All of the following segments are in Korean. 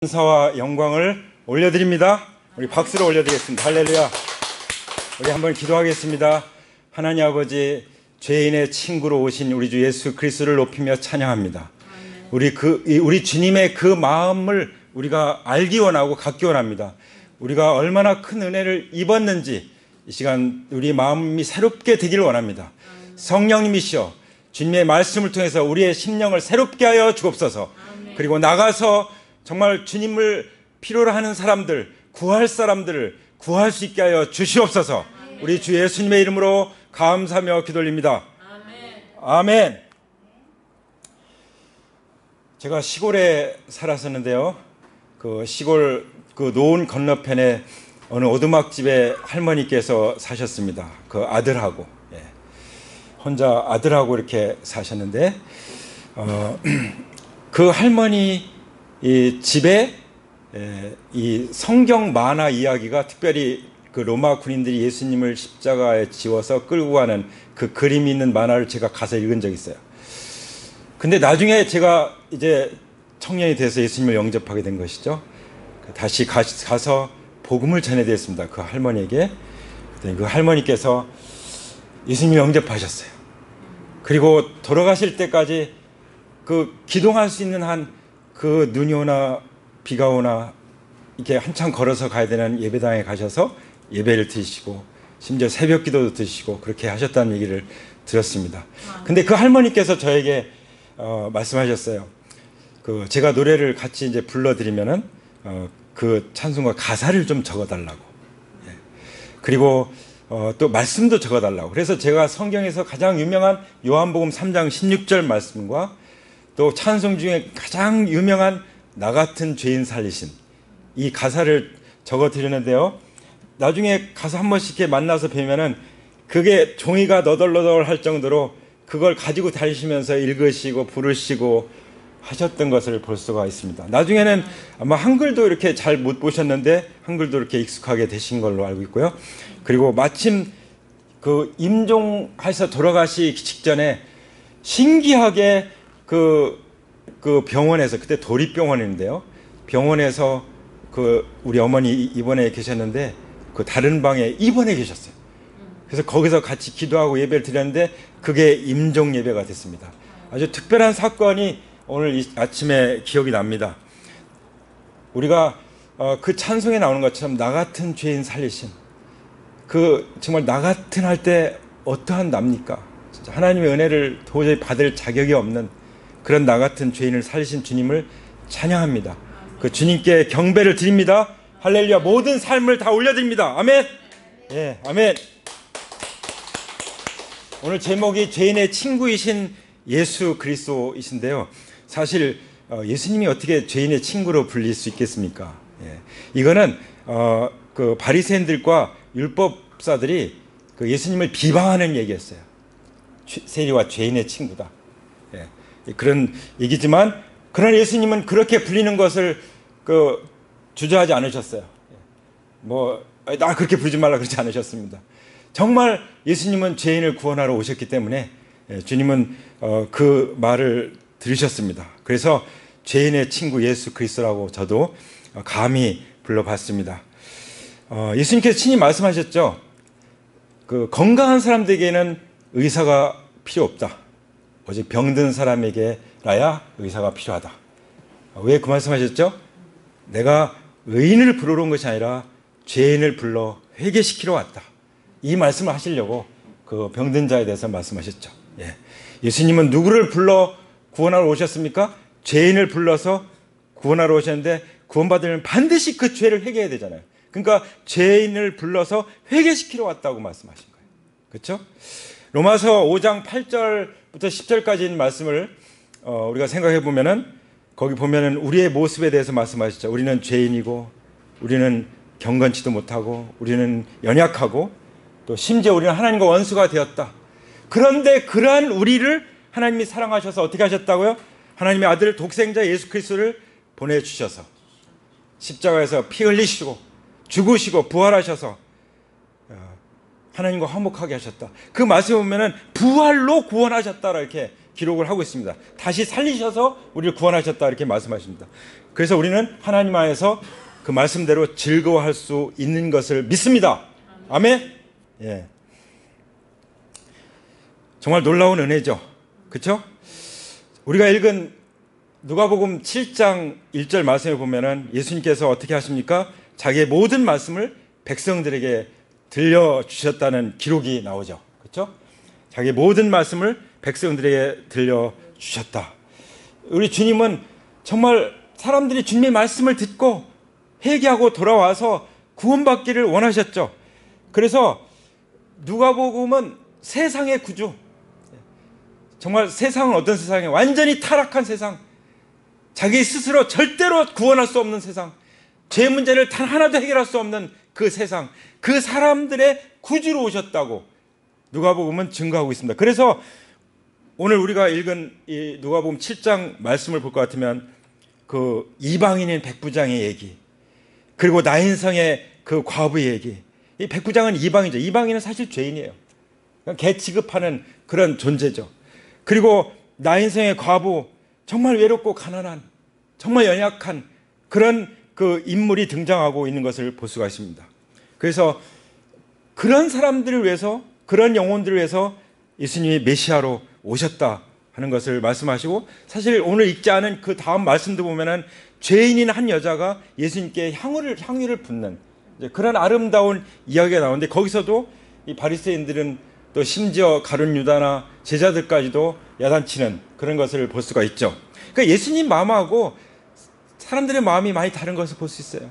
감사와 영광을 올려드립니다. 우리 박수로 올려드리겠습니다. 할렐루야. 우리 한번 기도하겠습니다. 하나님 아버지, 죄인의 친구로 오신 우리 주 예수 그리스도를 높이며 찬양합니다. 우리 주님의 그 마음을 우리가 알기 원하고 갖기 원합니다. 우리가 얼마나 큰 은혜를 입었는지 이 시간 우리 마음이 새롭게 되기를 원합니다. 성령님이시여, 주님의 말씀을 통해서 우리의 심령을 새롭게 하여 주옵소서. 그리고 나가서 정말 주님을 필요로 하는 사람들, 구할 사람들을 구할 수 있게 하여 주시옵소서. 우리 주 예수님의 이름으로 감사하며 기도드립니다. 아멘. 제가 시골에 살았었는데요. 그 시골 그 노은 건너편에 어느 오두막집에 할머니께서 사셨습니다. 그 아들하고, 혼자 아들하고 이렇게 사셨는데, 그 할머니 이 집에 이 성경 만화 이야기가, 특별히 그 로마 군인들이 예수님을 십자가에 지워서 끌고 가는 그 그림이 있는 만화를 제가 가서 읽은 적이 있어요. 근데 나중에 제가 이제 청년이 돼서 예수님을 영접하게 된 것이죠. 다시 가서 복음을 전해드렸습니다. 그 할머니에게. 그 할머니께서 예수님을 영접하셨어요. 그리고 돌아가실 때까지 그 기도할 수 있는 한 그 눈이 오나 비가 오나 이렇게 한참 걸어서 가야 되는 예배당에 가셔서 예배를 드시고 심지어 새벽 기도도 드시고 그렇게 하셨다는 얘기를 들었습니다. 근데 그 할머니께서 저에게 말씀하셨어요. 그 제가 노래를 같이 이제 불러드리면은 그 찬송가 가사를 좀 적어달라고. 그리고 또 말씀도 적어달라고. 그래서 제가 성경에서 가장 유명한 요한복음 3장 16절 말씀과 또 찬송 중에 가장 유명한 나 같은 죄인 살리신 이 가사를 적어드리는데요. 나중에 가서 한 번씩 이렇게 만나서 뵈면은 그게 종이가 너덜너덜 할 정도로 그걸 가지고 다니시면서 읽으시고 부르시고 하셨던 것을 볼 수가 있습니다. 나중에는 아마 한글도 이렇게 잘 못 보셨는데 한글도 이렇게 익숙하게 되신 걸로 알고 있고요. 그리고 마침 그 임종해서 돌아가시기 직전에 신기하게 그 병원에서, 그때 도립병원인데요. 병원에서 그 우리 어머니 입원해 계셨는데 그 다른 방에 입원해 계셨어요. 그래서 거기서 같이 기도하고 예배를 드렸는데 그게 임종 예배가 됐습니다. 아주 특별한 사건이 오늘 아침에 기억이 납니다. 우리가 그 찬송에 나오는 것처럼 나 같은 죄인 살리신, 그 정말 나 같은 할 때 어떠한 납니까? 진짜 하나님의 은혜를 도저히 받을 자격이 없는 그런 나 같은 죄인을 살리신 주님을 찬양합니다. 그 주님께 경배를 드립니다. 할렐루야. 모든 삶을 다 올려드립니다. 아멘. 예, 아멘. 오늘 제목이 죄인의 친구이신 예수 그리스도이신데요. 사실 예수님이 어떻게 죄인의 친구로 불릴 수 있겠습니까? 이거는 그 바리새인들과 율법사들이 그 예수님을 비방하는 얘기였어요. 세리와 죄인의 친구다. 그런 얘기지만, 그러나 예수님은 그렇게 불리는 것을 주저하지 않으셨어요. 나 그렇게 부르지 말라 그러지 않으셨습니다. 정말 예수님은 죄인을 구원하러 오셨기 때문에 주님은 그 말을 들으셨습니다. 그래서 죄인의 친구 예수 그리스도라고 저도 감히 불러봤습니다. 예수님께서 친히 말씀하셨죠. 그 건강한 사람들에게는 의사가 필요 없다. 오직 병든 사람에게라야 의사가 필요하다. 왜 그 말씀하셨죠? 내가 의인을 부르러 온 것이 아니라 죄인을 불러 회개시키러 왔다. 이 말씀을 하시려고 그 병든 자에 대해서 말씀하셨죠. 예수님은 누구를 불러 구원하러 오셨습니까? 죄인을 불러서 구원하러 오셨는데, 구원받으려면 반드시 그 죄를 회개해야 되잖아요. 그러니까 죄인을 불러서 회개시키러 왔다고 말씀하신 거예요. 그렇죠? 로마서 5장 8절부터 10절까지 있는 말씀을 우리가 생각해 보면은, 거기 보면은 우리의 모습에 대해서 말씀하시죠. 우리는 죄인이고, 우리는 경건치도 못하고, 우리는 연약하고, 또 심지어 우리는 하나님과 원수가 되었다. 그런데 그러한 우리를 하나님이 사랑하셔서 어떻게 하셨다고요? 하나님의 아들 독생자 예수 그리스도를 보내주셔서 십자가에서 피 흘리시고 죽으시고 부활하셔서 하나님과 화목하게 하셨다. 그 말씀에 보면은 부활로 구원하셨다 이렇게 기록을 하고 있습니다. 다시 살리셔서 우리를 구원하셨다 이렇게 말씀하십니다. 그래서 우리는 하나님 안에서 그 말씀대로 즐거워할 수 있는 것을 믿습니다. 아멘. 예. 정말 놀라운 은혜죠. 그렇죠? 우리가 읽은 누가복음 7장 1절 말씀에 보면은 예수님께서 어떻게 하십니까? 자기의 모든 말씀을 백성들에게 들려주셨다는 기록이 나오죠. 그렇죠? 자기의 모든 말씀을 백성들에게 들려주셨다. 우리 주님은 정말 사람들이 주님의 말씀을 듣고 회개하고 돌아와서 구원받기를 원하셨죠. 그래서 누가복음은 세상의 구주, 정말 세상은 어떤 세상이에요? 완전히 타락한 세상, 자기 스스로 절대로 구원할 수 없는 세상, 죄 문제를 단 하나도 해결할 수 없는 그 세상, 그 사람들의 구주로 오셨다고 누가복음은 증거하고 있습니다. 그래서 오늘 우리가 읽은 이 누가복음 7장 말씀을 볼 것 같으면 그 이방인인 백부장의 얘기, 그리고 나인성의 그 과부의 얘기. 이 백부장은 이방이죠. 이방인은 사실 죄인이에요. 개 취급하는 그런 존재죠. 그리고 나인성의 과부, 정말 외롭고 가난한, 정말 연약한 그런 그 인물이 등장하고 있는 것을 볼 수가 있습니다. 그래서 그런 사람들을 위해서, 그런 영혼들을 위해서 예수님이 메시아로 오셨다 하는 것을 말씀하시고, 사실 오늘 읽지 않은 그 다음 말씀도 보면은 죄인인 한 여자가 예수님께 향유를 붓는 그런 아름다운 이야기가 나오는데, 거기서도 이 바리새인들은 또 심지어 가룟 유다나 제자들까지도 야단치는 그런 것을 볼 수가 있죠. 그러니까 예수님 마음하고 사람들의 마음이 많이 다른 것을 볼 수 있어요.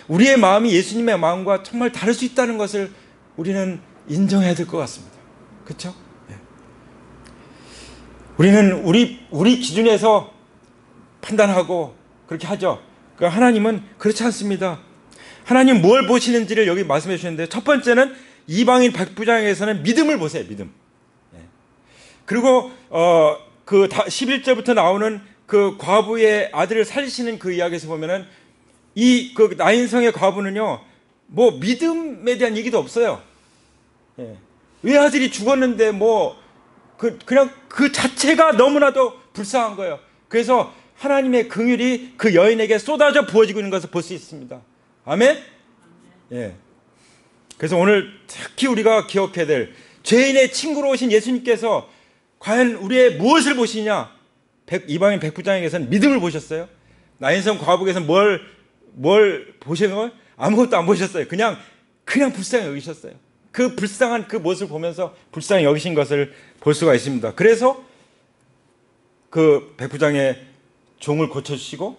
우리의 마음이 예수님의 마음과 정말 다를 수 있다는 것을 우리는 인정해야 될 것 같습니다. 그렇죠? 네. 우리는 우리 기준에서 판단하고 그렇게 하죠. 그러니까 하나님은 그렇지 않습니다. 하나님 뭘 보시는지를 여기 말씀해 주셨는데, 첫 번째는 이방인 백부장에게서는 믿음을 보세요. 믿음. 네. 그리고 그 11절부터 나오는 그 과부의 아들을 살리시는 그 이야기에서 보면은 이 그 나인성의 과부는요, 뭐 믿음에 대한 얘기도 없어요. 예. 외아들이 죽었는데 뭐 그냥 그 자체가 너무나도 불쌍한 거예요. 그래서 하나님의 긍휼이 그 여인에게 쏟아져 부어지고 있는 것을 볼 수 있습니다. 아멘? 예. 그래서 오늘 특히 우리가 기억해야 될, 죄인의 친구로 오신 예수님께서 과연 우리의 무엇을 보시냐? 이방인 백부장에게서는 믿음을 보셨어요. 나인성 과부에게서는 뭘 보신 걸? 아무것도 안 보셨어요. 그냥 불쌍히 여기셨어요. 그 불쌍한 그 모습을 보면서 불쌍히 여기신 것을 볼 수가 있습니다. 그래서 그 백부장의 종을 고쳐주시고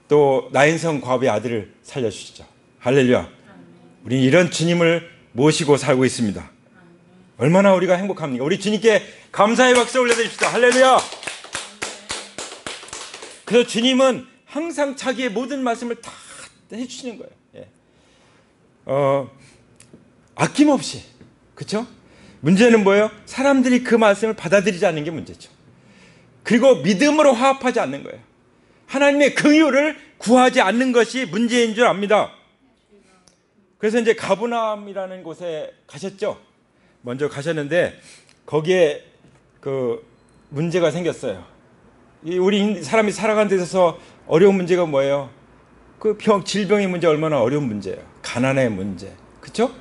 또 나인성 과부의 아들을 살려주시죠. 할렐루야. 우리는 이런 주님을 모시고 살고 있습니다. 얼마나 우리가 행복합니까? 우리 주님께 감사의 박수 올려드립시다. 할렐루야. 그래서 주님은 항상 자기의 모든 말씀을 다 해주시는 거예요. 예. 아낌없이. 그렇죠? 문제는 뭐예요? 사람들이 그 말씀을 받아들이지 않는 게 문제죠. 그리고 믿음으로 화합하지 않는 거예요. 하나님의 긍휼을 구하지 않는 것이 문제인 줄 압니다. 그래서 이제 가브나움이라는 곳에 가셨죠. 먼저 가셨는데 거기에 그 문제가 생겼어요. 우리 사람이 살아가는 데 있어서 어려운 문제가 뭐예요? 그 질병의 문제 얼마나 어려운 문제예요. 가난의 문제. 그렇죠?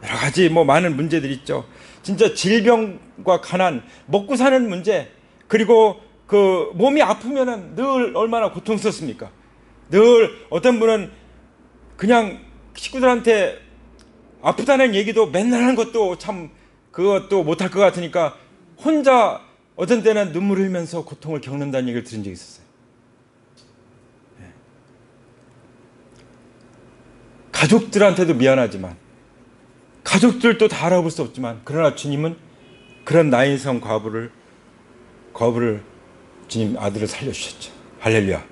여러 가지 뭐 많은 문제들이 있죠. 진짜 질병과 가난, 먹고 사는 문제, 그리고 그 몸이 아프면은 늘 얼마나 고통스럽습니까? 늘 어떤 분은 그냥 식구들한테 아프다는 얘기도 맨날 하는 것도 참 그것도 못할 것 같으니까 혼자 어떤 때는 눈물 흘리면서 고통을 겪는다는 얘기를 들은 적이 있었어요. 네. 가족들한테도 미안하지만, 가족들도 다 알아볼 수 없지만, 그러나 주님은 그런 나인성 과부를 주님 아들을 살려주셨죠. 할렐루야.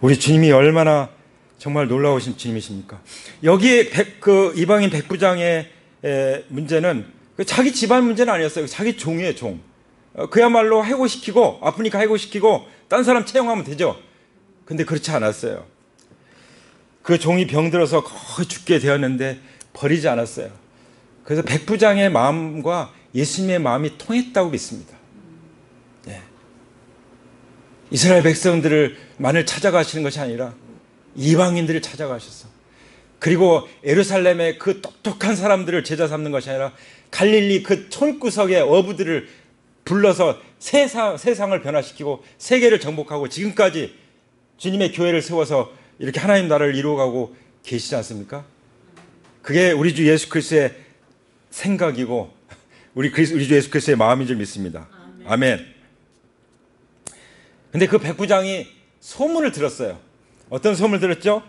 우리 주님이 얼마나 정말 놀라우신 주님이십니까? 여기에 그 이방인 백부장의 문제는 자기 집안 문제는 아니었어요. 자기 종이에요, 종. 그야말로 해고시키고, 아프니까 해고시키고 딴 사람 채용하면 되죠. 근데 그렇지 않았어요. 그 종이 병들어서 거의 죽게 되었는데 버리지 않았어요. 그래서 백부장의 마음과 예수님의 마음이 통했다고 믿습니다. 이스라엘 백성들만을 찾아가시는 것이 아니라 이방인들을 찾아가셨어. 그리고 예루살렘의 그 똑똑한 사람들을 제자 삼는 것이 아니라 갈릴리 그 촌구석의 어부들을 불러서 세상을 변화시키고 세계를 정복하고 지금까지 주님의 교회를 세워서 이렇게 하나님 나라를 이루어가고 계시지 않습니까? 그게 우리 주 예수 그리스도의 생각이고 우리 주 예수 그리스도의 마음인 줄 믿습니다. 아멘. 근데 그 백부장이 소문을 들었어요. 어떤 소문을 들었죠?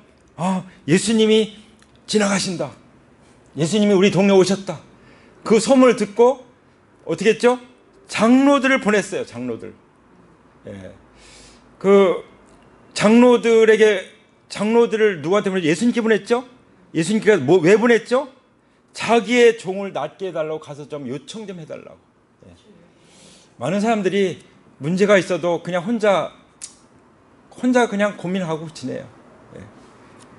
예수님이 지나가신다. 예수님이 우리 동네 오셨다. 그 소문을 듣고 어떻게 했죠? 장로들을 보냈어요. 장로들. 예. 그 장로들을 누구한테 보냈죠? 예수님께 보냈죠? 예수님께 왜 보냈죠? 자기의 종을 낫게 해달라고 가서 좀 요청 좀 해달라고. 예. 많은 사람들이 문제가 있어도 그냥 혼자 그냥 고민하고 지내요. 예.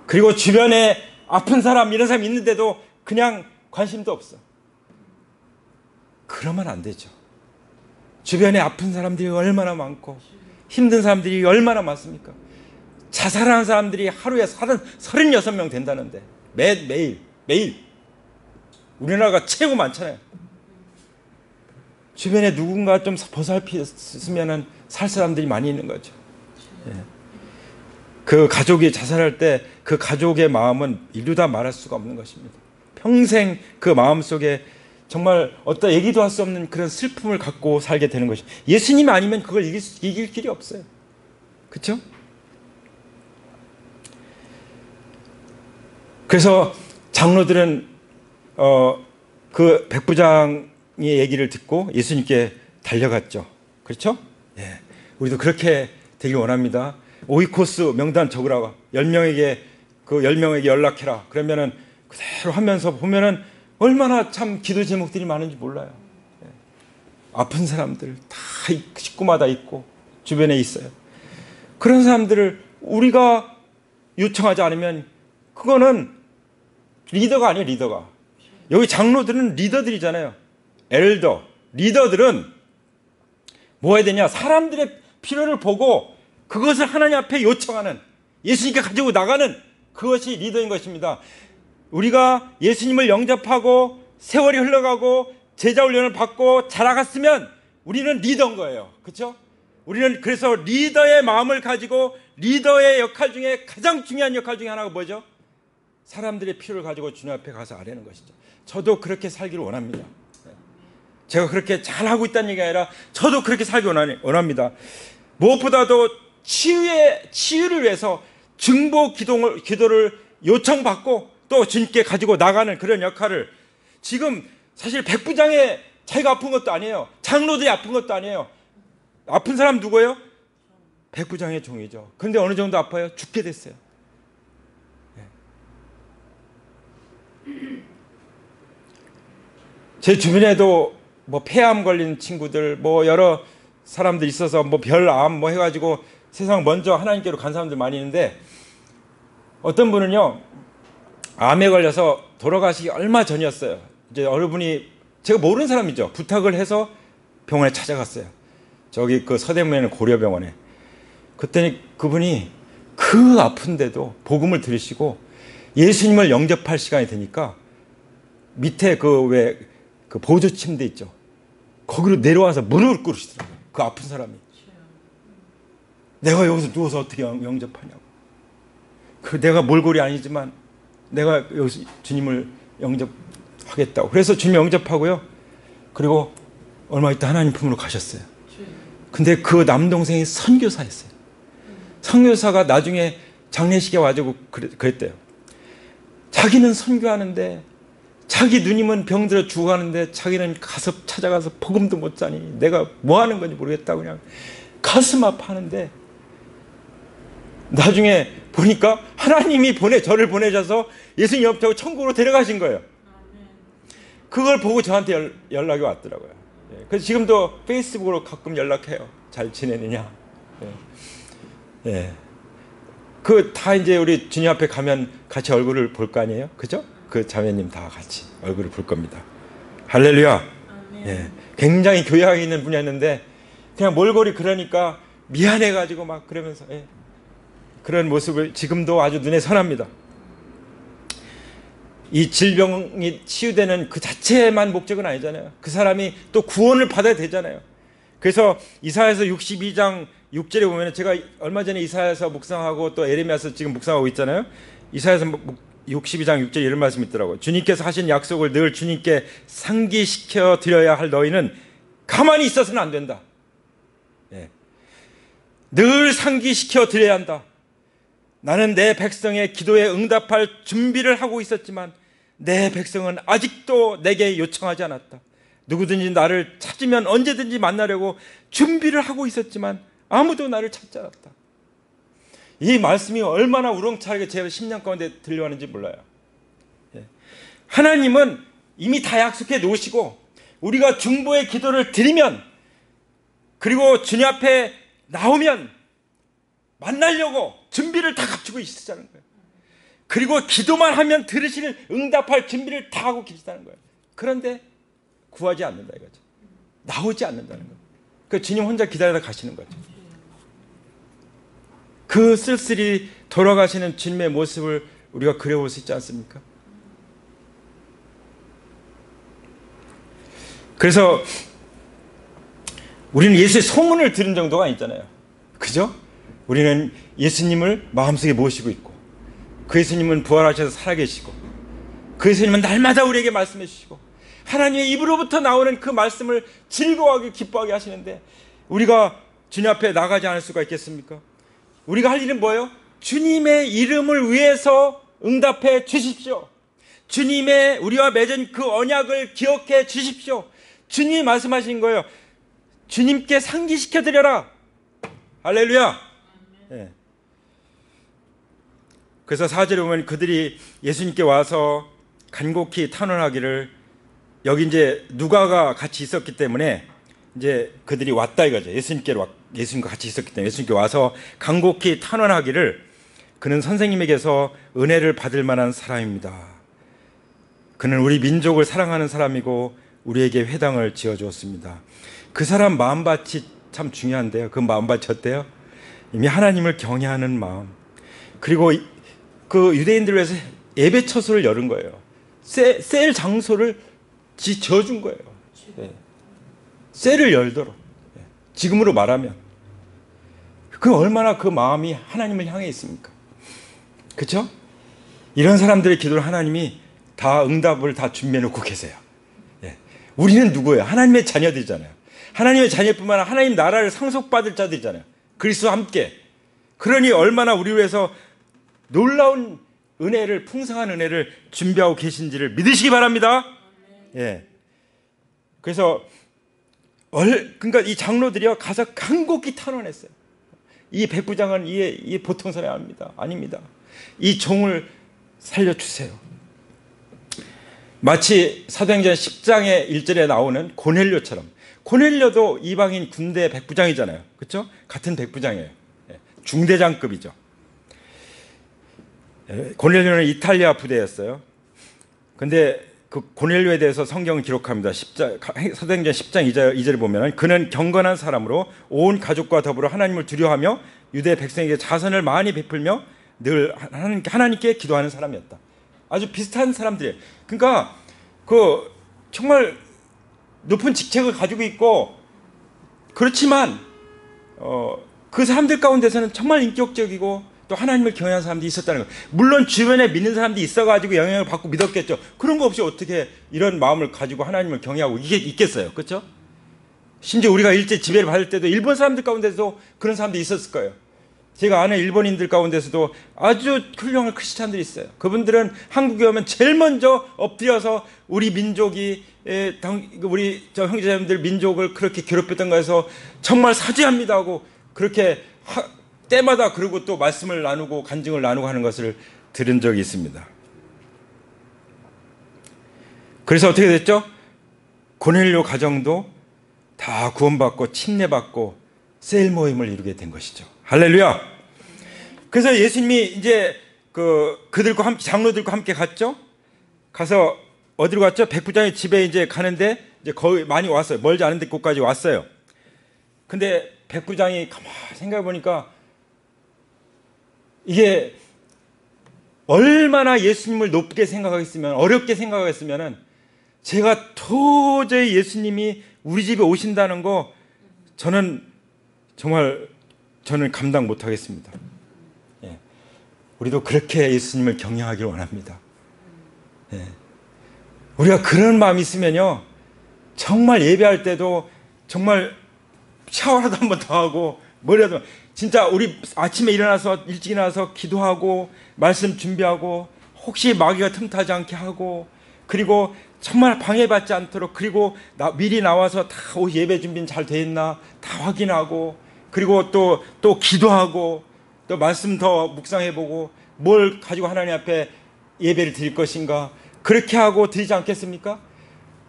그리고 주변에 아픈 사람 이런 사람 있는데도 그냥 관심도 없어. 그러면 안 되죠. 주변에 아픈 사람들이 얼마나 많고 힘든 사람들이 얼마나 많습니까? 자살하는 사람들이 하루에 36명 된다는데 매일 우리나라가 최고 많잖아요. 주변에 누군가 좀 보살폈으면 살 사람들이 많이 있는 거죠. 예. 그 가족이 자살할 때 그 가족의 마음은 이루다 말할 수가 없는 것입니다. 평생 그 마음속에 정말 어떤 얘기도 할 수 없는 그런 슬픔을 갖고 살게 되는 것입니다. 예수님이 아니면 그걸 이길 길이 없어요. 그렇죠? 그래서 장로들은 그 백부장의 얘기를 듣고 예수님께 달려갔죠. 그렇죠? 예. 우리도 그렇게 되길 원합니다. 오이코스 명단 적으라고 10명에게 그 10명에게 연락해라. 그러면은 그대로 하면서 보면은 얼마나 참 기도 제목들이 많은지 몰라요. 예. 아픈 사람들 다 식구마다 있고 주변에 있어요. 그런 사람들을 우리가 요청하지 않으면 그거는 리더가 아니에요. 리더가. 여기 장로들은 리더들이잖아요. 엘더, 리더들은 뭐 해야 되냐? 사람들의 필요를 보고 그것을 하나님 앞에 요청하는, 예수님께 가지고 나가는 그것이 리더인 것입니다. 우리가 예수님을 영접하고 세월이 흘러가고 제자 훈련을 받고 자라갔으면 우리는 리더인 거예요. 그렇죠? 우리는 그래서 리더의 마음을 가지고 리더의 역할 중에 가장 중요한 역할 중에 하나가 뭐죠? 사람들의 필요를 가지고 주님 앞에 가서 아뢰는 것이죠. 저도 그렇게 살기를 원합니다. 제가 그렇게 잘하고 있다는 얘기가 아니라 저도 그렇게 살기 원합니다. 무엇보다도 치유를 위해서 중보 기도를 요청받고 또 주님께 가지고 나가는 그런 역할을, 지금 사실 백부장의 자기가 아픈 것도 아니에요. 장로들이 아픈 것도 아니에요. 아픈 사람 누구예요? 백부장의 종이죠. 그런데 어느 정도 아파요? 죽게 됐어요. 제 주변에도 뭐 폐암 걸린 친구들, 뭐 여러 사람들 있어서 뭐 별암 뭐 해가지고 세상 먼저 하나님께로 간 사람들 많이 있는데, 어떤 분은요 암에 걸려서 돌아가시기 얼마 전이었어요. 이제 어느 분이, 제가 모르는 사람이죠, 부탁을 해서 병원에 찾아갔어요. 저기 그 서대문에 있는 고려병원에. 그랬더니 그분이 그 아픈데도 복음을 들으시고 예수님을 영접할 시간이 되니까 밑에 그 보조 침대 있죠, 거기로 내려와서 무릎을 꿇으시더라고요. 그 아픈 사람이. 내가 여기서 누워서 어떻게 영접하냐고. 그 내가 몰골이 아니지만 내가 여기서 주님을 영접하겠다고. 그래서 주님 영접하고요. 그리고 얼마 있다 하나님 품으로 가셨어요. 근데 그 남동생이 선교사였어요. 선교사가 나중에 장례식에 와가지고 그랬대요. 자기는 선교하는데, 자기 누님은 병들어 죽어가는데 자기는 찾아가서 복음도 못 자니 내가 뭐 하는 건지 모르겠다고 그냥 가슴 아파하는데, 나중에 보니까 하나님이 저를 보내셔서 예수님 영접하고 천국으로 데려가신 거예요. 그걸 보고 저한테 연락이 왔더라고요. 그래서 지금도 페이스북으로 가끔 연락해요. 잘 지내느냐. 예. 그 다 이제 우리 주님 앞에 가면 같이 얼굴을 볼 거 아니에요? 그죠? 그 자매님 다 같이 얼굴을 볼 겁니다. 할렐루야. 예. 굉장히 교양이 있는 분이었는데 그냥 몰골이 그러니까 미안해가지고 막 그러면서 그런 모습을 지금도 아주 눈에 선합니다. 이 질병이 치유되는 그 자체만 목적은 아니잖아요. 그 사람이 또 구원을 받아야 되잖아요. 그래서 이사야서 62장 6절에 보면, 제가 얼마 전에 이사야서 묵상하고 또 에레미야서 지금 묵상하고 있잖아요. 이사야서 62장 6절에 이런 말씀이 있더라고요. 주님께서 하신 약속을 늘 주님께 상기시켜 드려야 할 너희는 가만히 있어서는 안 된다. 늘 상기시켜 드려야 한다. 나는 내 백성의 기도에 응답할 준비를 하고 있었지만 내 백성은 아직도 내게 요청하지 않았다. 누구든지 나를 찾으면 언제든지 만나려고 준비를 하고 있었지만 아무도 나를 찾지 않았다. 이 말씀이 얼마나 우렁차게 제 심령 가운데 들려왔는지 몰라요. 하나님은 이미 다 약속해 놓으시고, 우리가 중보의 기도를 드리면, 그리고 주님 앞에 나오면 만나려고 준비를 다 갖추고 있으시다는 거예요. 그리고 기도만 하면 들으시는, 응답할 준비를 다 하고 계시다는 거예요. 그런데 구하지 않는다 이거죠. 나오지 않는다는 거예요. 그 주님 혼자 기다리다 가시는 거죠. 그 쓸쓸히 돌아가시는 주님의 모습을 우리가 그려볼 수 있지 않습니까? 그래서 우리는 예수의 소문을 들은 정도가 아니잖아요. 그죠? 우리는 예수님을 마음속에 모시고 있고, 그 예수님은 부활하셔서 살아계시고, 그 예수님은 날마다 우리에게 말씀해 주시고, 하나님의 입으로부터 나오는 그 말씀을 즐거워하게 기뻐하게 하시는데, 우리가 주님 앞에 나가지 않을 수가 있겠습니까? 우리가 할 일은 뭐예요? 주님의 이름을 위해서 응답해 주십시오. 주님의 우리와 맺은 그 언약을 기억해 주십시오. 주님이 말씀하신 거예요. 주님께 상기시켜 드려라. 할렐루야. 그래서 4절에 보면 그들이 예수님께 와서 간곡히 탄원하기를, 여기 이제 누가가 같이 있었기 때문에 이제 그들이 왔다 이거죠. 예수님과 같이 있었기 때문에 예수님께 와서 간곡히 탄원하기를, 그는 선생님에게서 은혜를 받을 만한 사람입니다. 그는 우리 민족을 사랑하는 사람이고 우리에게 회당을 지어주었습니다. 그 사람 마음밭이 참 중요한데요. 그 마음밭이 어때요? 이미 하나님을 경외하는 마음, 그리고 그 유대인들을 위해서 예배 처소를 열은 거예요. 셀 장소를 지어준 거예요. 셀을 열도록. 지금으로 말하면 그 얼마나 그 마음이 하나님을 향해 있습니까? 그렇죠? 이런 사람들의 기도를 하나님이 다 응답을 다 준비해 놓고 계세요. 우리는 누구예요? 하나님의 자녀들이잖아요. 하나님의 자녀뿐만 아니라 하나님 나라를 상속받을 자들이잖아요. 그리스도와 함께. 그러니 얼마나 우리를 위해서 놀라운 은혜를, 풍성한 은혜를 준비하고 계신지를 믿으시기 바랍니다. 그래서 그러니까 이 장로들이요 가서 간곡히 탄원했어요. 이 백부장은 이 보통 사람이 아닙니다. 이 종을 살려주세요. 마치 사도행전 10장의 1절에 나오는 고넬료처럼, 고넬료도 이방인 군대 백부장이잖아요. 그렇죠? 같은 백부장이에요. 중대장급이죠. 고넬료는 이탈리아 부대였어요. 근데 그 고넬료에 대해서 성경은 기록합니다. 사도행전 10장 2절을 보면, 그는 경건한 사람으로 온 가족과 더불어 하나님을 두려워하며 유대 백성에게 자선을 많이 베풀며 늘 하나님께 기도하는 사람이었다. 아주 비슷한 사람들이에요. 그러니까 그 정말 높은 직책을 가지고 있고, 그렇지만 그 사람들 가운데서는 정말 인격적이고 또 하나님을 경외하는 사람들이 있었다는 거예요. 물론 주변에 믿는 사람들이 있어가지고 영향을 받고 믿었겠죠. 그런 거 없이 어떻게 이런 마음을 가지고 하나님을 경외하고 이게 있겠어요. 그렇죠? 심지어 우리가 일제 지배를 받을 때도 일본 사람들 가운데서 그런 사람들이 있었을 거예요. 제가 아는 일본인들 가운데서도 아주 훌륭한 크리스찬들이 있어요. 그분들은 한국에 오면 제일 먼저 엎드려서 우리 민족이, 우리 저 형제자매들 민족을 그렇게 괴롭혔던 거에서 정말 사죄합니다 하고 그렇게 때마다 그러고 또 말씀을 나누고 간증을 나누고 하는 것을 들은 적이 있습니다. 그래서 어떻게 됐죠? 고넬료 가정도 다 구원받고 침례받고 셀 모임을 이루게 된 것이죠. 할렐루야. 그래서 예수님이 이제 그들과 함께, 장로들과 함께 갔죠. 가서 어디로 갔죠? 백부장의 집에 이제 가는데 이제 거의 많이 왔어요. 멀지 않은 곳까지 왔어요. 근데 백부장이 가만히 생각해 보니까 이게 얼마나 예수님을 높게 생각하겠으면, 어렵게 생각하겠으면은 제가 도저히 예수님이 우리 집에 오신다는 거 저는 정말 감당 못 하겠습니다. 예. 우리도 그렇게 예수님을 경외하기를 원합니다. 예. 우리가 그런 마음이 있으면요, 정말 예배할 때도 정말 샤워라도 한 번 더 하고 뭐라도, 진짜 우리 아침에 일어나서 일찍 일어나서 기도하고 말씀 준비하고 혹시 마귀가 틈타지 않게 하고, 그리고 정말 방해받지 않도록, 그리고 미리 나와서 다 예배 준비는 잘 돼 있나 다 확인하고, 그리고 또 기도하고, 또 말씀 더 묵상해보고 뭘 가지고 하나님 앞에 예배를 드릴 것인가, 그렇게 하고 드리지 않겠습니까?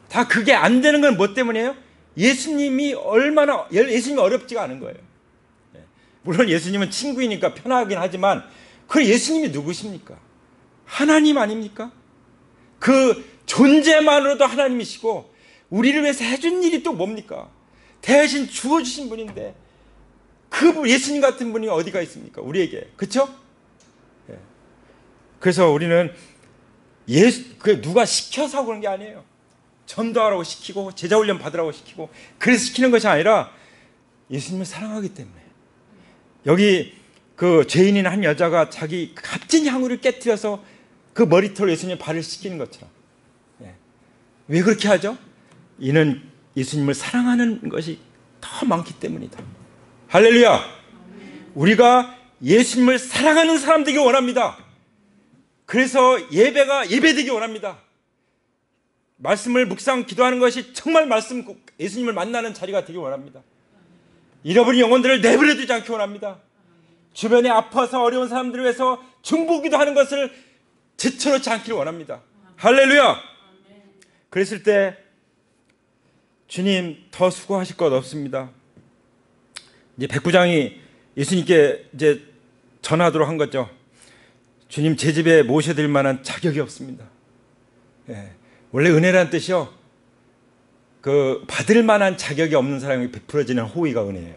다 그게 안 되는 건 뭐 때문이에요? 예수님이 어렵지가 않은 거예요. 물론 예수님은 친구이니까 편하긴 하지만 그 예수님이 누구십니까? 하나님 아닙니까? 그 존재만으로도 하나님이시고 우리를 위해서 해준 일이 또 뭡니까? 대신 주어주신 분인데 그 예수님 같은 분이 어디가 있습니까? 우리에게. 그렇죠? 그래서 우리는 누가 시켜서 그런 게 아니에요. 전도하라고 시키고 제자훈련 받으라고 시키고 그래서 시키는 것이 아니라 예수님을 사랑하기 때문에. 여기 그 죄인인 한 여자가 자기 값진 향유를 깨뜨려서 그 머리털로 예수님의 발을 씻기는 것처럼. 왜 그렇게 하죠? 이는 예수님을 사랑하는 것이 더 많기 때문이다. 할렐루야. 우리가 예수님을 사랑하는 사람 되기 원합니다. 그래서 예배가 예배되기 원합니다. 말씀을 묵상 기도하는 것이 정말 예수님을 만나는 자리가 되기 원합니다. 잃어버린 영혼들을 내버려 두지 않기 원합니다. 주변에 아파서 어려운 사람들을 위해서 중보기도 하는 것을 제쳐놓지 않기를 원합니다. 할렐루야. 그랬을 때 주님 더 수고하실 것 없습니다. 이제 백부장이 예수님께 이제 전하도록 한 거죠. 주님, 제 집에 모셔드릴 만한 자격이 없습니다. 원래 은혜란 뜻이요, 그 받을 만한 자격이 없는 사람이 베풀어지는 호의가 은혜예요.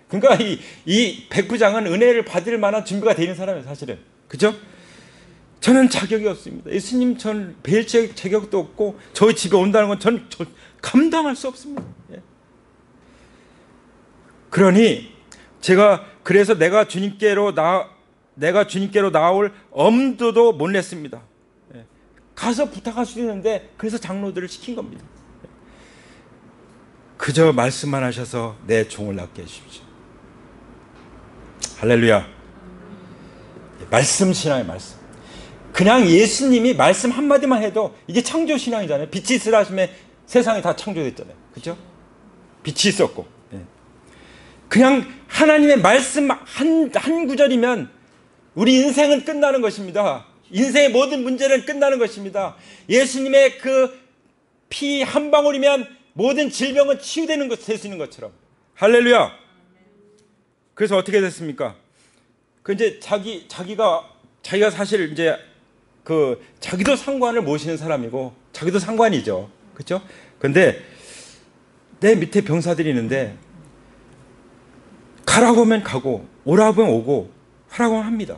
그러니까 이 백부장은 은혜를 받을 만한 준비가 되는 사람이에요, 사실은. 그죠? 저는 자격이 없습니다. 예수님, 전 뵐 자격도 없고 저희 집에 온다는 건 전 감당할 수 없습니다. 그러니 그래서 내가 주님께로 나올 엄두도 못 냈습니다. 가서 부탁할 수 있는데 그래서 장로들을 시킨 겁니다. 그저 말씀만 하셔서 내 종을 낫게 해주십시오. 할렐루야. 말씀 신앙의 말씀. 그냥 예수님이 말씀 한마디만 해도 이게 창조 신앙이잖아요. 빛이 있으라 하심에 세상이 다 창조됐잖아요. 그렇죠? 빛이 있었고. 그냥 하나님의 말씀 한 구절이면 우리 인생은 끝나는 것입니다. 인생의 모든 문제는 끝나는 것입니다. 예수님의 그 피 한 방울이면 모든 질병은 치유되는 것, 될 수 있는 것처럼. 할렐루야. 그래서 어떻게 됐습니까? 그 이제 자기가 사실 이제 자기도 상관을 모시는 사람이고 자기도 상관이죠. 그렇죠? 근데 내 밑에 병사들이 있는데 가라고 하면 가고 오라고 하면 오고 하라고 하면 합니다.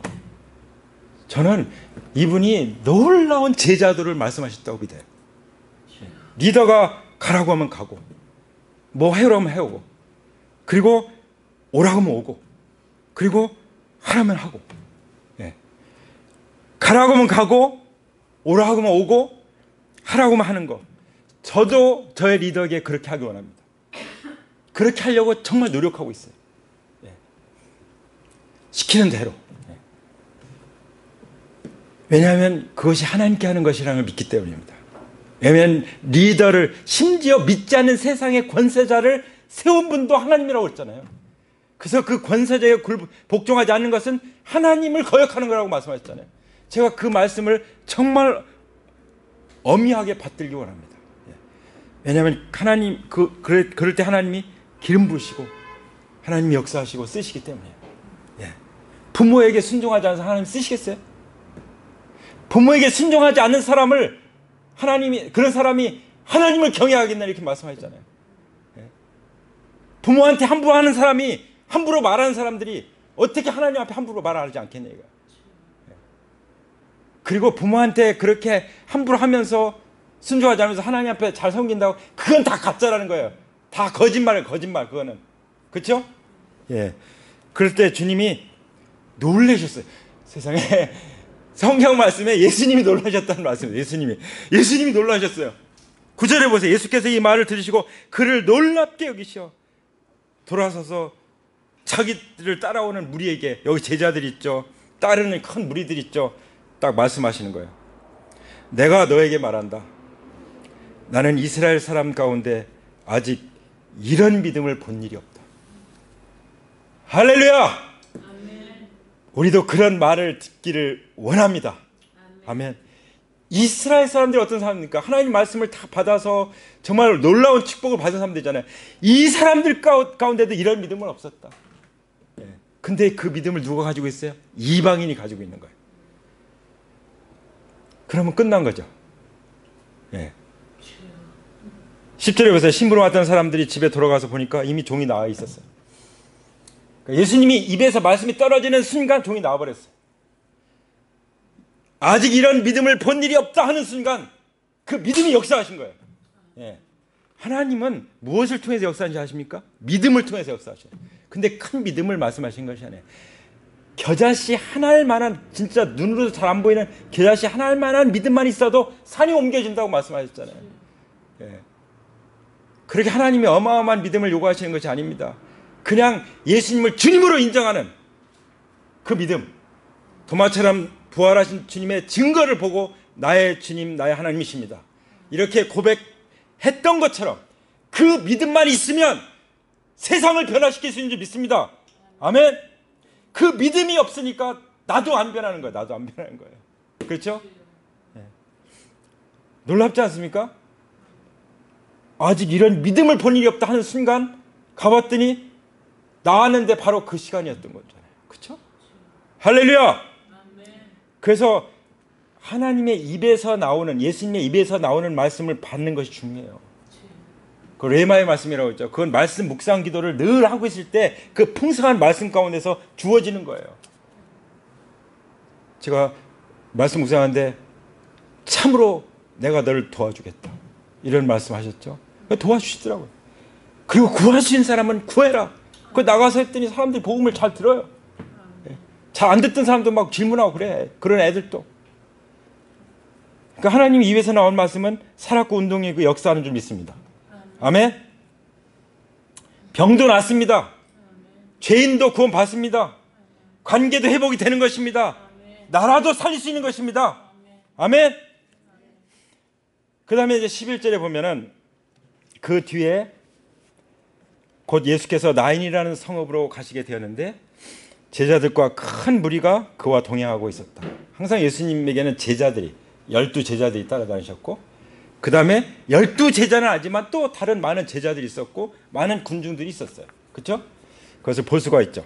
저는 이분이 놀라운 제자도를 말씀하셨다고 믿어요. 리더가 가라고 하면 가고 뭐 해오라고 하면 해오고 그리고 오라고 하면 오고 그리고 하라면 하고 가라고 하면 가고 오라고 하면 오고 하라고 하면 하는 거. 저도 저의 리더에게 그렇게 하기 원합니다. 그렇게 하려고 정말 노력하고 있어요. 시키는 대로. 왜냐하면 그것이 하나님께 하는 것이라는 걸 믿기 때문입니다. 왜냐하면 리더를, 심지어 믿지 않는 세상의 권세자를 세운 분도 하나님이라고 했잖아요. 그래서 그 권세자에 복종하지 않는 것은 하나님을 거역하는 거라고 말씀하셨잖아요. 제가 그 말씀을 정말 엄히하게 받들기 원합니다. 왜냐하면 하나님, 그럴 때 하나님이 기름 부으시고 하나님이 역사하시고 쓰시기 때문이에요. 부모에게 순종하지 않는 하나님 쓰시겠어요? 부모에게 순종하지 않는 사람을 그런 사람이 하나님을 경외하겠나 이렇게 말씀하셨잖아요. 부모한테 함부로 하는 사람이, 함부로 말하는 사람들이 어떻게 하나님 앞에 함부로 말하지 않겠냐 이거. 그리고 부모한테 그렇게 함부로 하면서 순종하지 않으면서 하나님 앞에 잘 섬긴다고, 그건 다 가짜라는 거예요. 다 거짓말이에요. 거짓말. 그거는. 그렇죠? 예. 그럴 때 주님이 놀라셨어요. 세상에 성경 말씀에 예수님이 놀라셨다는 말씀이에요. 예수님이 놀라셨어요. 9절에 보세요. 예수께서 이 말을 들으시고 그를 놀랍게 여기시어 돌아서서 자기들을 따라오는 무리에게, 여기 제자들 있죠, 따르는 큰 무리들 있죠, 딱 말씀하시는 거예요. 내가 너에게 말한다. 나는 이스라엘 사람 가운데 아직 이런 믿음을 본 일이 없다. 할렐루야! 아멘. 우리도 그런 말을 듣기를 원합니다. 아멘. 이스라엘 사람들이 어떤 사람입니까? 하나님 말씀을 다 받아서 정말 놀라운 축복을 받은 사람들이잖아요. 이 사람들 가운데도 이런 믿음은 없었다. 예. 근데 그 믿음을 누가 가지고 있어요? 이방인이 가지고 있는 거예요. 그러면 끝난 거죠. 예. 10절에 보세요. 심부름 왔던 사람들이 집에 돌아가서 보니까 이미 종이 나와 있었어요. 그러니까 예수님이 입에서 말씀이 떨어지는 순간 종이 나와버렸어요. 아직 이런 믿음을 본 일이 없다 하는 순간 그 믿음이 역사하신 거예요. 예. 하나님은 무엇을 통해서 역사하는지 아십니까? 믿음을 통해서 역사하셔요. 근데 큰 믿음을 말씀하신 것이 아니에요. 겨자씨 하나할 만한, 진짜 눈으로도 잘 안 보이는 겨자씨 하나할 만한 믿음만 있어도 산이 옮겨진다고 말씀하셨잖아요. 예. 그렇게 하나님이 어마어마한 믿음을 요구하시는 것이 아닙니다. 그냥 예수님을 주님으로 인정하는 그 믿음, 도마처럼 부활하신 주님의 증거를 보고 나의 주님, 나의 하나님이십니다, 이렇게 고백했던 것처럼 그 믿음만 있으면 세상을 변화시킬 수 있는 줄 믿습니다. 아멘. 그 믿음이 없으니까 나도 안 변하는 거예요. 나도 안 변하는 거예요. 그렇죠? 네. 놀랍지 않습니까? 아직 이런 믿음을 본 일이 없다 하는 순간 가봤더니 나왔는데 바로 그 시간이었던 거잖아요. 그렇죠? 할렐루야! 그래서 하나님의 입에서 나오는, 예수님의 입에서 나오는 말씀을 받는 것이 중요해요. 그 레마의 말씀이라고 했죠. 그건 말씀 묵상 기도를 늘 하고 있을 때 그 풍성한 말씀 가운데서 주어지는 거예요. 제가 말씀 묵상하는데 참으로 내가 너를 도와주겠다, 이런 말씀하셨죠. 도와주시더라고요. 그리고 구할 수 있는 사람은 구해라. 그 나가서 했더니 사람들이 복음을 잘 들어요. 잘 안 듣던 사람도 막 질문하고 그래. 그런 애들도. 그러니까 하나님 입에서 나온 말씀은 살았고 운동이고 역사하는 줄 믿습니다. 아멘. 병도 낫습니다. 죄인도 구원 받습니다. 관계도 회복이 되는 것입니다. 나라도 살릴 수 있는 것입니다. 아멘. 그 다음에 이제 11절에 보면은 그 뒤에 곧 예수께서 나인이라는 성읍으로 가시게 되었는데 제자들과 큰 무리가 그와 동행하고 있었다. 항상 예수님에게는 제자들이, 12제자들이 따라다니셨고, 그 다음에 12제자는 아니지만 또 다른 많은 제자들이 있었고 많은 군중들이 있었어요. 그렇죠? 그것을 볼 수가 있죠.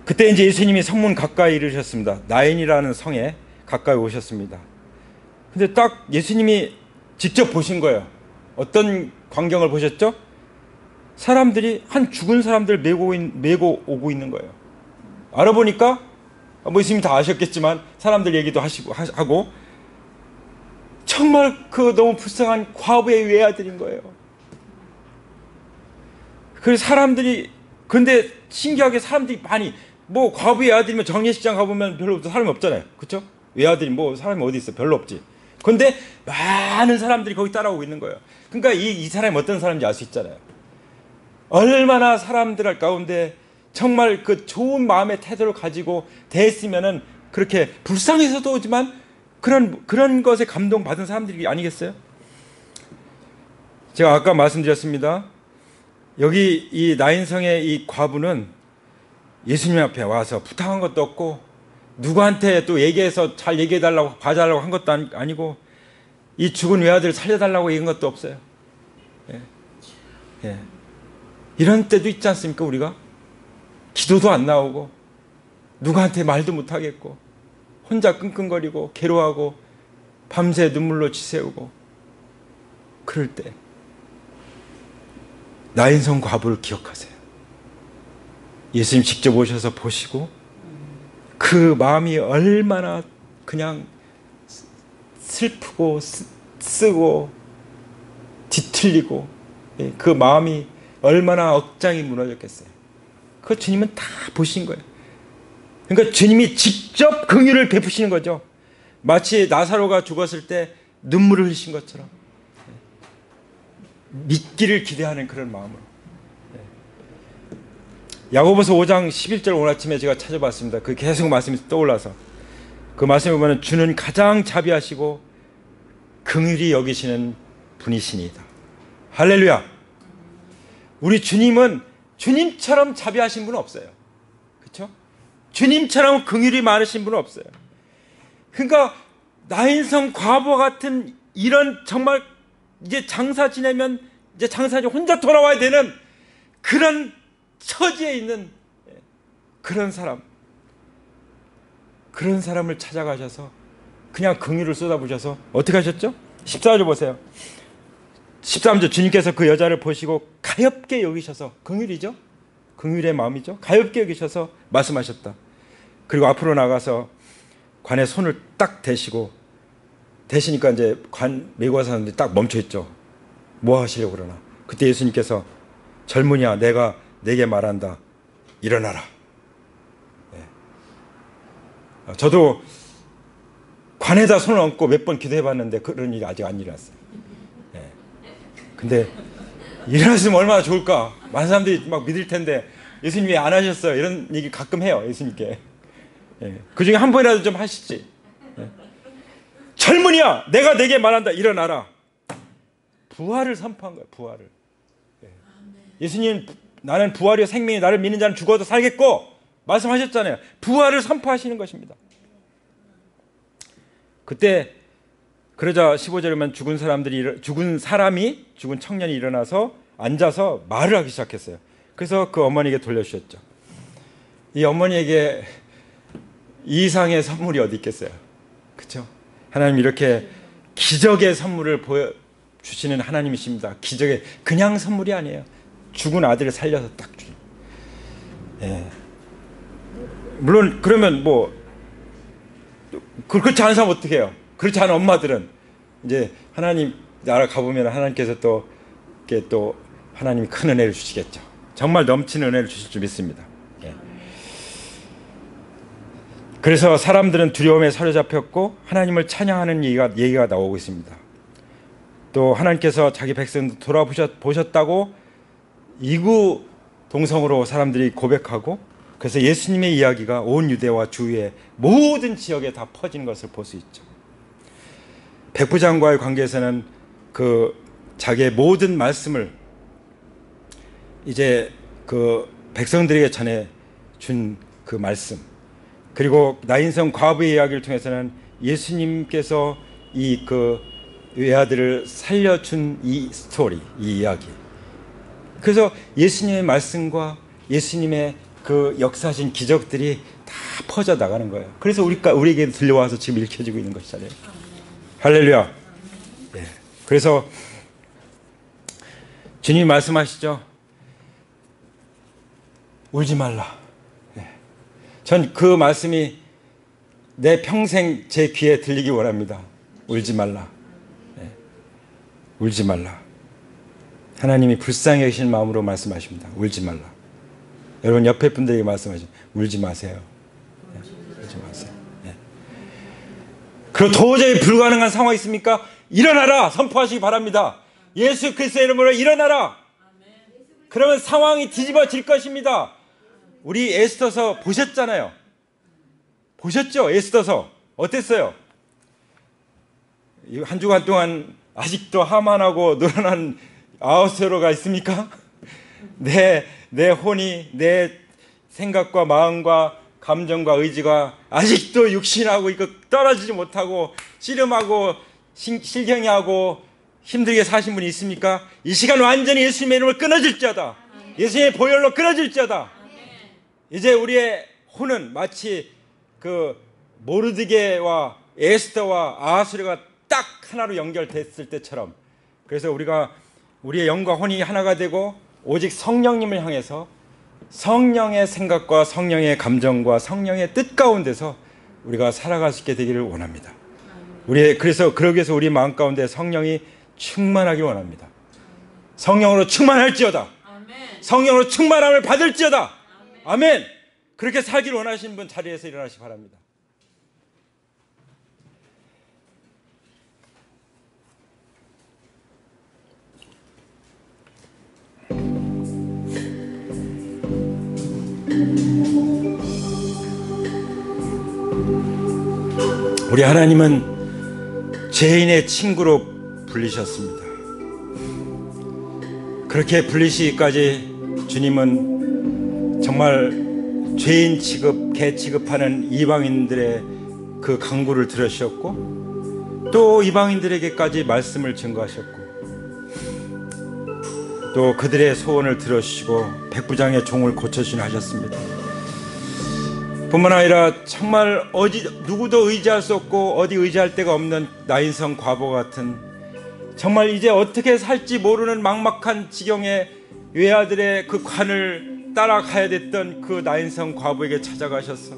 그때 이제 예수님이 성문 가까이 이르셨습니다. 나인이라는 성에 가까이 오셨습니다. 근데 딱 예수님이 직접 보신 거예요. 어떤 광경을 보셨죠? 사람들이, 한 죽은 사람들 메고 오고 있는 거예요. 알아보니까 뭐 예수님이 다 아셨겠지만 사람들 얘기도 하고 정말 그 너무 불쌍한 과부의 외아들인 거예요. 그래서 사람들이, 근데 신기하게 사람들이 많이, 뭐 과부의 아들이면 정례식장 가보면 별로 사람이 없잖아요. 그렇죠? 외아들이 뭐 사람이 어디 있어? 별로 없지. 근데 많은 사람들이 거기 따라오고 있는 거예요. 그러니까 이 사람이 어떤 사람인지 알 수 있잖아요. 얼마나 사람들 가운데 정말 그 좋은 마음의 태도를 가지고 대했으면은 그렇게 불쌍해서도 오지만 그런 것에 감동받은 사람들이 아니겠어요? 제가 아까 말씀드렸습니다. 여기 이 나인성의 이 과부는 예수님 앞에 와서 부탁한 것도 없고 누구한테 또 얘기해서 잘 얘기해달라고 봐달라고 한 것도 아니고 이 죽은 외아들 살려달라고 얘기한 것도 없어요. 예. 예. 이런 때도 있지 않습니까? 우리가 기도도 안 나오고 누구한테 말도 못하겠고 혼자 끙끙거리고 괴로워하고 밤새 눈물로 지새우고 그럴 때 나인성 과부를 기억하세요. 예수님 직접 오셔서 보시고 그 마음이 얼마나 그냥 슬프고 쓰고 뒤틀리고 그 마음이 얼마나 억장이 무너졌겠어요. 그거 주님은 다 보신 거예요. 그러니까 주님이 직접 긍휼을 베푸시는 거죠. 마치 나사로가 죽었을 때 눈물을 흘리신 것처럼 믿기를 기대하는 그런 마음으로. 야고보서 5장 11절 오늘 아침에 제가 찾아봤습니다. 그 계속 말씀이 떠올라서 그 말씀을 보면 주는 가장 자비하시고 긍휼히 여기시는 분이시니이다. 할렐루야. 우리 주님은 주님처럼 자비하신 분은 없어요. 그렇죠? 주님처럼 긍휼이 많으신 분은 없어요. 그러니까 나인성 과부 같은 이런 정말 이제 장사 지내면 이제 장사지 혼자 돌아와야 되는 그런 처지에 있는 그런 사람을 찾아가셔서 그냥 긍휼을 쏟아부으셔서 어떻게 하셨죠? 14절 보세요. 13절 주님께서 그 여자를 보시고 가엾게 여기셔서, 긍휼이죠? 긍휼의 마음이죠? 가엾게 여기셔서 말씀하셨다. 그리고 앞으로 나가서 관에 손을 딱 대시고, 대시니까 이제 관 메고 가서 사람들이 딱 멈춰있죠. 뭐 하시려고 그러나. 그때 예수님께서 젊은이야 내가 내게 말한다. 일어나라. 네. 저도 관에다 손을 얹고 몇 번 기도해봤는데 그런 일이 아직 안 일어났어요. 네. 근데 일어났으면 얼마나 좋을까. 많은 사람들이 막 믿을 텐데 예수님 왜 안 하셨어요? 이런 얘기 가끔 해요. 예수님께. 네. 그 중에 한 번이라도 좀 하시지. 네. 젊은이야 내가 내게 말한다. 일어나라. 부활을 선포한 거예요. 부활을. 네. 예수님 나는 부활이요 생명이 나를 믿는 자는 죽어도 살겠고 말씀하셨잖아요. 부활을 선포하시는 것입니다. 그때 그러자 15절에 보면 죽은 청년이 일어나서 앉아서 말을 하기 시작했어요. 그래서 그 어머니에게 돌려주셨죠. 이 어머니에게 이 이상의 선물이 어디 있겠어요. 그렇죠? 하나님 이렇게 기적의 선물을 보여주시는 하나님이십니다. 기적의 그냥 선물이 아니에요. 죽은 아들을 살려서 딱 주는. 예. 물론 그러면 뭐 그렇지 않은 사람 어떻게 해요? 그렇지 않은 엄마들은 이제 하나님 나라 가보면 하나님께서 또 이렇게 또 하나님이 큰 은혜를 주시겠죠. 정말 넘치는 은혜를 주실 줄 믿습니다. 예. 그래서 사람들은 두려움에 사로잡혔고 하나님을 찬양하는 얘기가 나오고 있습니다. 또 하나님께서 자기 백성들 돌아보셨다고 이구 동성으로 사람들이 고백하고, 그래서 예수님의 이야기가 온 유대와 주위의 모든 지역에 다 퍼지는 것을 볼 수 있죠. 백부장과의 관계에서는 그 자기의 모든 말씀을 이제 그 백성들에게 전해 준 그 말씀, 그리고 나인성 과부의 이야기를 통해서는 예수님께서 이 그 외아들을 살려준 이 스토리, 이 이야기. 그래서 예수님의 말씀과 예수님의 그 역사하신 기적들이 다 퍼져 나가는 거예요. 그래서 우리에게 들려와서 지금 읽혀지고 있는 것이잖아요. 할렐루야. 예. 그래서 주님이 말씀하시죠. 울지 말라. 예. 전 그 말씀이 내 평생 제 귀에 들리기 원합니다. 울지 말라. 예. 울지 말라. 하나님이 불쌍히 여기시는 마음으로 말씀하십니다. 울지 말라. 여러분 옆에 분들에게 말씀하시죠. 울지 마세요. 네, 울지 마세요. 네. 그리고 도저히 불가능한 상황이 있습니까? 일어나라 선포하시기 바랍니다. 예수 그리스도의 이름으로 일어나라. 그러면 상황이 뒤집어질 것입니다. 우리 에스더서 보셨잖아요. 보셨죠? 에스더서 어땠어요? 한 주간 동안 아직도 하만하고 늘어난 아하수에로가 있습니까? 내 혼이, 내 생각과 마음과 감정과 의지가 아직도 육신하고 이거 떨어지지 못하고 씨름하고 실경이하고 힘들게 사신 분이 있습니까? 이 시간 완전히 예수님의 이름을 끊어질지어다. 예수님의 보혈로 끊어질지어다. 이제 우리의 혼은 마치 그 모르드게와 에스더와 아하수에로가 딱 하나로 연결됐을 때처럼, 그래서 우리의 영과 혼이 하나가 되고 오직 성령님을 향해서 성령의 생각과 성령의 감정과 성령의 뜻 가운데서 우리가 살아갈 수 있게 되기를 원합니다. 그래서 그러기 위해서 우리 마음 가운데 성령이 충만하길 원합니다. 성령으로 충만할지어다. 성령으로 충만함을 받을지어다. 아멘. 그렇게 살기를 원하시는 분 자리에서 일어나시기 바랍니다. 우리 하나님은 죄인의 친구로 불리셨습니다. 그렇게 불리시기까지 주님은 정말 죄인 취급, 개 취급하는 이방인들의 그 간구를 들으셨고 또 이방인들에게까지 말씀을 증거하셨고 또 그들의 소원을 들어주시고 백부장의 종을 고쳐주시나 하셨습니다. 뿐만 아니라 정말 누구도 의지할 수 없고 어디 의지할 데가 없는 나인성 과부 같은 정말 이제 어떻게 살지 모르는 막막한 지경에 외아들의 그 관을 따라가야 됐던 그 나인성 과부에게 찾아가셔서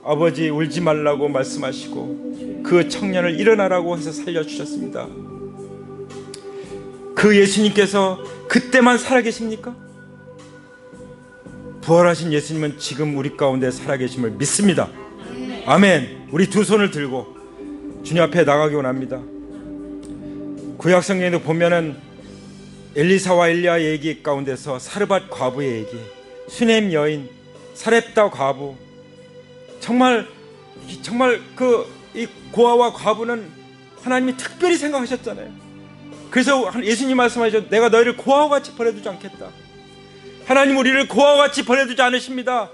아버지 울지 말라고 말씀하시고 그 청년을 일어나라고 해서 살려주셨습니다. 그 예수님께서 그때만 살아계십니까? 부활하신 예수님은 지금 우리 가운데 살아계심을 믿습니다. 아멘. 우리 두 손을 들고 주님 앞에 나가기 원합니다. 구약 성경에도 보면은 엘리사와 엘리야 얘기 가운데서 사르밧 과부의 얘기, 수넴 여인, 사렙다 과부, 정말 이 고아와 과부는 하나님이 특별히 생각하셨잖아요. 그래서 예수님 말씀하셨죠. 내가 너희를 고아와 같이 버려두지 않겠다. 하나님 우리를 고아와 같이 버려두지 않으십니다.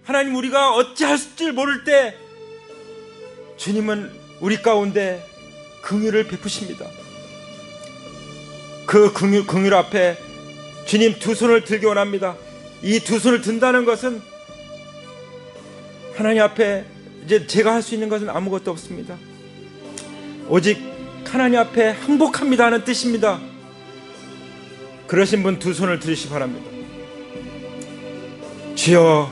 하나님 우리가 어찌할 줄 모를 때 주님은 우리 가운데 긍휼을 베푸십니다. 그 긍휼 앞에 주님 두 손을 들기 원합니다. 이 두 손을 든다는 것은 하나님 앞에 이제 제가 할 수 있는 것은 아무것도 없습니다. 오직 하나님 앞에 항복합니다 하는 뜻입니다. 그러신 분 두 손을 들으시기 바랍니다. 주여,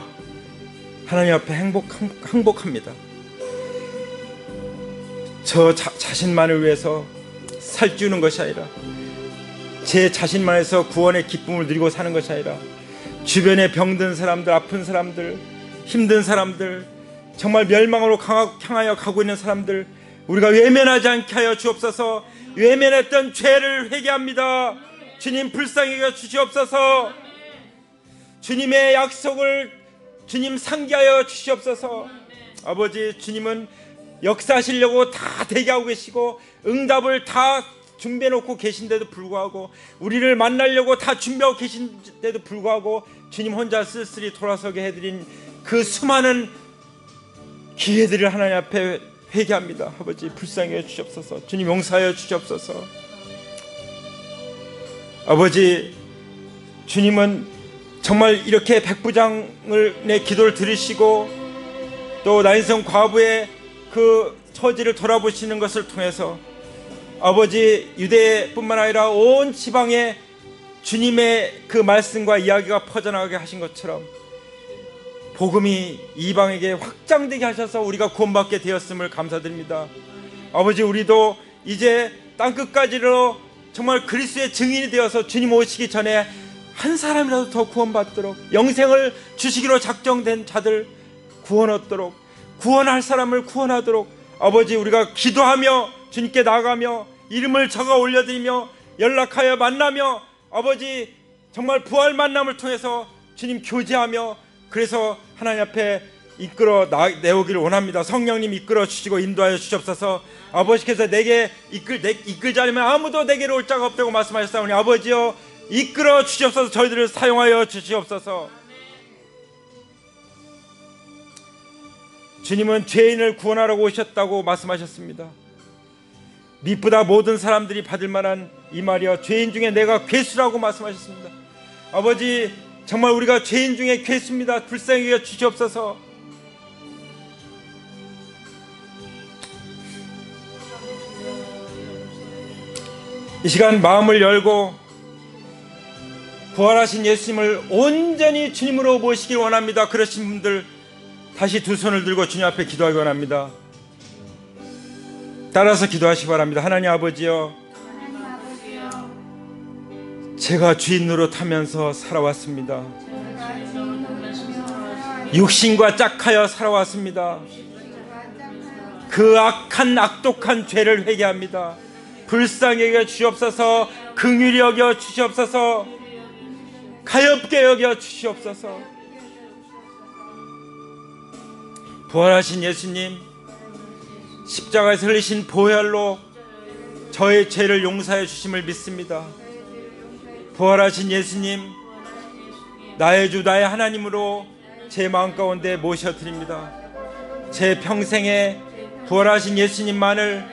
하나님 앞에 항복합니다. 저 자신만을 위해서 살찌우는 것이 아니라 제 자신만에서 구원의 기쁨을 누리고 사는 것이 아니라 주변에 병든 사람들, 아픈 사람들, 힘든 사람들, 정말 멸망으로 향하여 가고 있는 사람들, 우리가 외면하지 않게 하여 주옵소서. 외면했던 죄를 회개합니다. 주님 불쌍히 여겨 주시옵소서. 주님의 약속을 주님 상기하여 주시옵소서. 아버지, 주님은 역사하시려고 다 대기하고 계시고 응답을 다 준비해 놓고 계신데도 불구하고, 우리를 만나려고 다 준비하고 계신데도 불구하고 주님 혼자 쓸쓸히 돌아서게 해드린 그 수많은 기회들을 하나님 앞에 회개합니다. 아버지, 불쌍히 해 주시옵소서. 주님 용서하여 주시옵소서. 아버지, 주님은 정말 이렇게 백부장을 내 기도를 들으시고 또 나인성 과부의 그 처지를 돌아보시는 것을 통해서 아버지, 유대뿐만 아니라 온 지방에 주님의 그 말씀과 이야기가 퍼져나가게 하신 것처럼 복음이 이방에게 확장되게 하셔서 우리가 구원받게 되었음을 감사드립니다. 아버지, 우리도 이제 땅끝까지로 정말 그리스도의 증인이 되어서 주님 오시기 전에 한 사람이라도 더 구원받도록, 영생을 주시기로 작정된 자들 구원 얻도록, 구원할 사람을 구원하도록 아버지, 우리가 기도하며 주님께 나가며 이름을 적어 올려드리며 연락하여 만나며 아버지, 정말 부활 만남을 통해서 주님 교제하며, 그래서 하나님 앞에 이끌어 내오기를 원합니다. 성령님 이끌어 주시고 인도하여 주시옵소서. 아버지께서 내게 이끌지 않으면 아무도 내게로 올 자가 없다고 말씀하셨사오니 아버지여, 이끌어 주시옵소서. 저희들을 사용하여 주시옵소서. 주님은 죄인을 구원하라고 오셨다고 말씀하셨습니다. 미쁘다 모든 사람들이 받을 만한 이 말이여, 죄인 중에 내가 괴수라고 말씀하셨습니다. 아버지, 정말 우리가 죄인 중에 괴수입니다. 불쌍히 여겨 주시옵소서. 이 시간 마음을 열고 부활하신 예수님을 온전히 주님으로 모시길 원합니다. 그러신 분들 다시 두 손을 들고 주님 앞에 기도하기 원합니다. 따라서 기도하시기 바랍니다. 하나님 아버지여, 제가 주인 노릇하면서 살아왔습니다. 육신과 짝하여 살아왔습니다. 그 악한 악독한 죄를 회개합니다. 불쌍히 여겨 주시옵소서. 긍휼히 여겨 주시옵소서. 가엾게 여겨 주시옵소서. 부활하신 예수님, 십자가에서 흘리신 보혈로 저의 죄를 용서해 주심을 믿습니다. 부활하신 예수님, 나의 주 나의 하나님으로 제 마음 가운데 모셔드립니다. 제 평생에 부활하신 예수님만을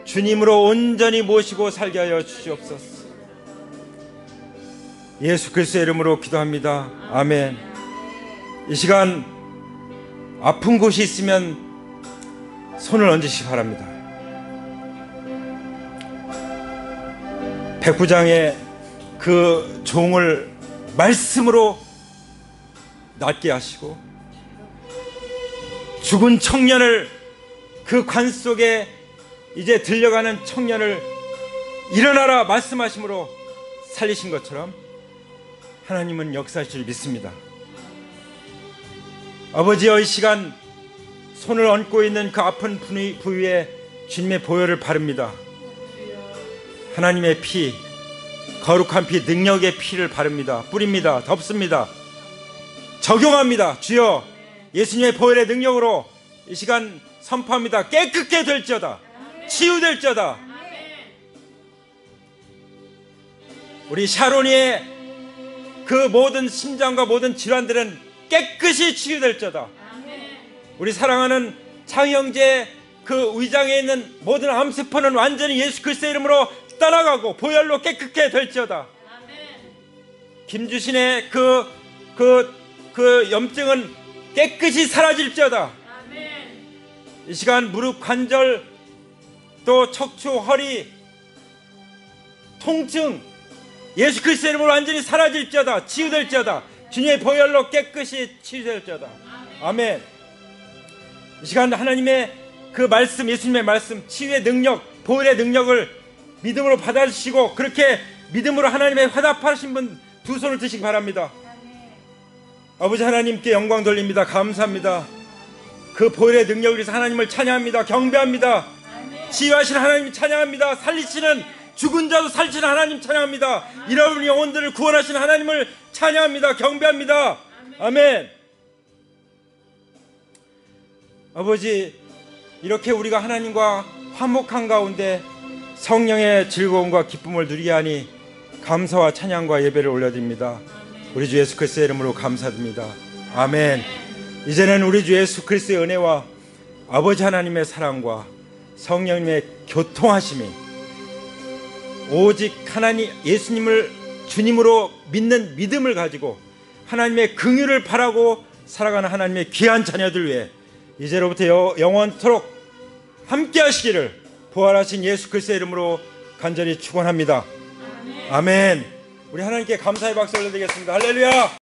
주님으로 온전히 모시고 살게 하여 주시옵소서. 예수 그리스도의 이름으로 기도합니다. 아멘. 이 시간 아픈 곳이 있으면 손을 얹으시기 바랍니다. 백부장의 그 종을 말씀으로 낫게 하시고, 죽은 청년을, 그 관 속에 이제 들려가는 청년을 일어나라 말씀하심으로 살리신 것처럼 하나님은 역사하실 줄 믿습니다. 아버지여, 이 시간 손을 얹고 있는 그 아픈 부위에 주님의 보혈을 바릅니다. 하나님의 피, 거룩한 피, 능력의 피를 바릅니다. 뿌립니다. 덮습니다. 적용합니다. 주여, 예수님의 보혈의 능력으로 이 시간 선포합니다. 깨끗게 될지어다. 치유될지어다. 우리 샤론이의 그 모든 심장과 모든 질환들은 깨끗이 치유될지어다. 우리 사랑하는 장형제 그 위장에 있는 모든 암세포는 완전히 예수 그리스도의 이름으로 떠나가고 보혈로 깨끗게 될지어다. 김주신의 그 염증은 깨끗이 사라질지어다. 이 시간 무릎 관절, 또 척추, 허리, 통증 예수 그리스도의 이름으로 완전히 사라질지어다. 치유될지어다. 주님의 보혈로 깨끗이 치유될지어다. 아멘. 이 시간 하나님의 그 말씀, 예수님의 말씀, 치유의 능력, 보혈의 능력을 믿음으로 받아주시고, 그렇게 믿음으로 하나님의 화답하신 분 두 손을 드시기 바랍니다. 아버지 하나님께 영광 돌립니다. 감사합니다. 그 보혈의 능력을 위해서 하나님을 찬양합니다. 경배합니다. 치유하시는 하나님 찬양합니다. 살리시는, 죽은 자도 살리시는 하나님 찬양합니다. 잃어버린 영혼들을 구원하시는 하나님을 찬양합니다. 경배합니다. 아멘. 아버지, 이렇게 우리가 하나님과 화목한 가운데 성령의 즐거움과 기쁨을 누리게 하니 감사와 찬양과 예배를 올려드립니다. 우리 주 예수 그리스도의 이름으로 감사드립니다. 아멘. 이제는 우리 주 예수 그리스도의 은혜와 아버지 하나님의 사랑과 성령님의 교통하심이, 오직 하나님 예수님을 주님으로 믿는 믿음을 가지고 하나님의 긍휼을 바라고 살아가는 하나님의 귀한 자녀들 위해 이제로부터 영원토록 함께 하시기를 부활하신 예수 그리스도의 이름으로 간절히 축원합니다. 아멘. 우리 하나님께 감사의 박수 올려드리겠습니다. 할렐루야.